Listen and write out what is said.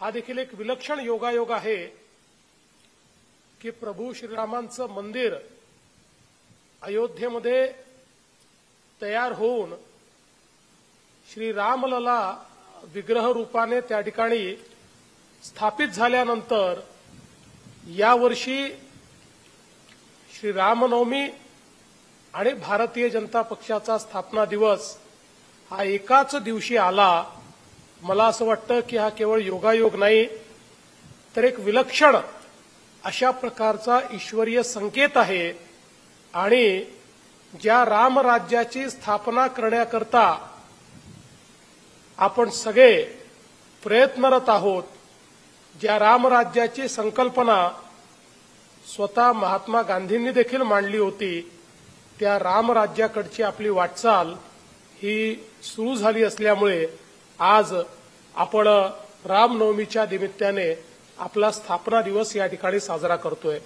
हा देखील एक विलक्षण योगायोग आहे की प्रभू श्रीरामांचं मंदिर अयोध्येमध्ये तयार होऊन श्री रामलला विग्रह रूपाने त्या ठिकाणी स्थापित झाल्यानंतर यावर्षी श्री रामनवमी आणि भारतीय जनता पक्षाचा स्थापना दिवस हा एकाच दिवशी आला। मला असं वाटतं की हा केवळ योगायोग नाही तर एक विलक्षण अशा प्रकारचा ईश्वरीय संकेत आहे आणि ज्या रामराज्याची स्थापना करण्याकरता आपण सगळे प्रयत्नरत आहोत, ज्या रामराज्याची संकल्पना स्वतः महात्मा गांधींनी देखील मांडली होती, त्या रामराज्याकडची आपली वाटचाल ही सुरू झाली असल्यामुळे आज आपण रामनवमीच्या निमित्ताने आपला स्थापना दिवस या ठिकाणी साजरा करतोय।